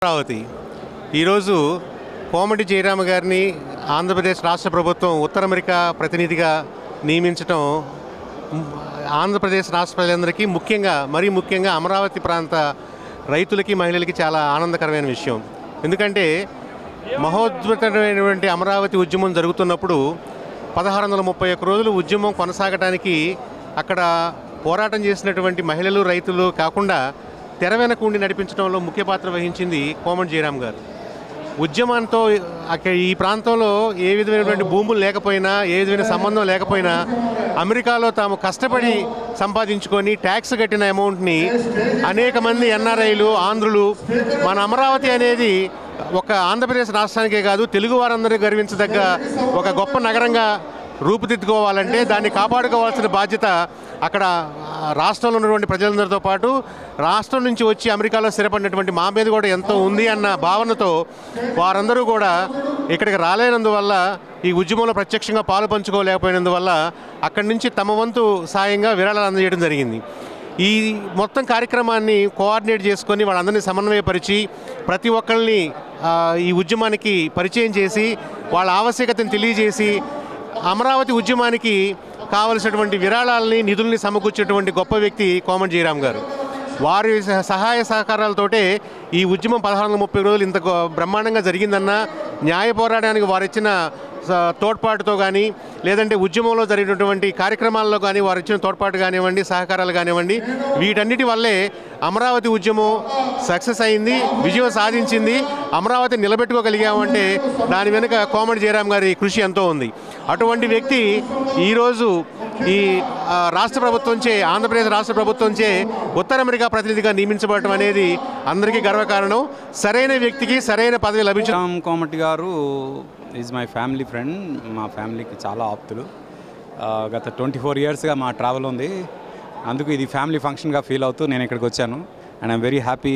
అమరావతి ఈరోజు కోమటి జయరామ గారిని ఆంధ్రప్రదేశ్ రాష్ట్ర ప్రభుత్వం ఉత్తర అమెరికా ప్రతినిధిగా నియమించడం ఆంధ్రప్రదేశ్ రాష్ట్ర ప్రజలందరికీ మరీ ముఖ్యంగా అమరావతి ప్రాంత రైతులకి మహిళలకి చాలా ఆనందకరమైన విషయం. ఎందుకంటే మహోద్భుతమైనటువంటి అమరావతి ఉద్యమం జరుగుతున్నప్పుడు 1631 రోజులు ఉద్యమం కొనసాగడానికి అక్కడ పోరాటం చేసినటువంటి మహిళలు రైతులు కాకుండా తెర వెనక ఉండి నడిపించడంలో ముఖ్య పాత్ర వహించింది కోమటి జయరాం గారు. ఉద్యమంతో ఈ ప్రాంతంలో ఏ విధమైనటువంటి భూములు లేకపోయినా, ఏ విధమైన సంబంధం లేకపోయినా అమెరికాలో తాము కష్టపడి సంపాదించుకొని ట్యాక్స్ కట్టిన అమౌంట్ని అనేక మంది ఎన్ఆర్ఐలు, ఆంధ్రులు మన అమరావతి అనేది ఒక ఆంధ్రప్రదేశ్ రాష్ట్రానికే కాదు తెలుగు వారందరూ గర్వించదగ్గ ఒక గొప్ప నగరంగా రూపుదిద్దుకోవాలంటే దాన్ని కాపాడుకోవాల్సిన బాధ్యత అక్కడ రాష్ట్రంలో ఉన్నటువంటి ప్రజలందరితో పాటు రాష్ట్రం నుంచి వచ్చి అమెరికాలో స్థిరపడినటువంటి మా మీద కూడా ఎంతో ఉంది అన్న భావనతో వారందరూ కూడా ఇక్కడికి రాలేనందువల్ల, ఈ ఉద్యమంలో ప్రత్యక్షంగా పాలు పంచుకోలేకపోయినందువల్ల అక్కడి నుంచి తమ వంతు సాయంగా విరాళాలు అందజేయడం జరిగింది. ఈ మొత్తం కార్యక్రమాన్ని కోఆర్డినేట్ చేసుకొని వాళ్ళందరినీ సమన్వయపరిచి ప్రతి ఒక్కరిని ఈ ఉద్యమానికి పరిచయం చేసి వాళ్ళ ఆవశ్యకతను తెలియజేసి అమరావతి ఉద్యమానికి కావలసినటువంటి విరాళాలని, నిధుల్ని సమకూర్చేటువంటి గొప్ప వ్యక్తి కోమటి జయరాం గారు. వారి సహాయ సహకారాలతోటే ఈ ఉద్యమం 1630 రోజులు ఇంత బ్రహ్మాండంగా జరిగిందన్న న్యాయ పోరాటానికి వారు ఇచ్చిన తోడ్పాటుతో కానీ, లేదంటే ఉద్యమంలో జరిగినటువంటి కార్యక్రమాల్లో కానీ వారు ఇచ్చిన తోడ్పాటు కానివ్వండి, సహకారాలు కానివ్వండి, వీటన్నిటి వల్లే అమరావతి ఉద్యమం సక్సెస్ అయింది, విజయం సాధించింది. అమరావతి నిలబెట్టుకోగలిగామంటే దాని వెనుక కోమటి జయరాం గారి కృషి ఎంతో ఉంది. అటువంటి వ్యక్తి ఈరోజు ఈ రాష్ట్ర ప్రభుత్వంచే, ఆంధ్రప్రదేశ్ రాష్ట్ర ప్రభుత్వంచే ఉత్తర అమెరికా ప్రతినిధిగా నియమించబడటం అనేది అందరికీ గర్వకారణం. సరైన వ్యక్తికి సరైన పదవి లభించడం. కోమటి గారు ఈజ్ మై ఫ్యామిలీ ఫ్రెండ్. మా ఫ్యామిలీకి చాలా ఆప్తులు. గత 24 ఇయర్స్గా మా ట్రావెల్ ఉంది. అందుకు ఇది ఫ్యామిలీ ఫంక్షన్గా ఫీల్ అవుతూ నేను ఇక్కడికి వచ్చాను. And I'm very happy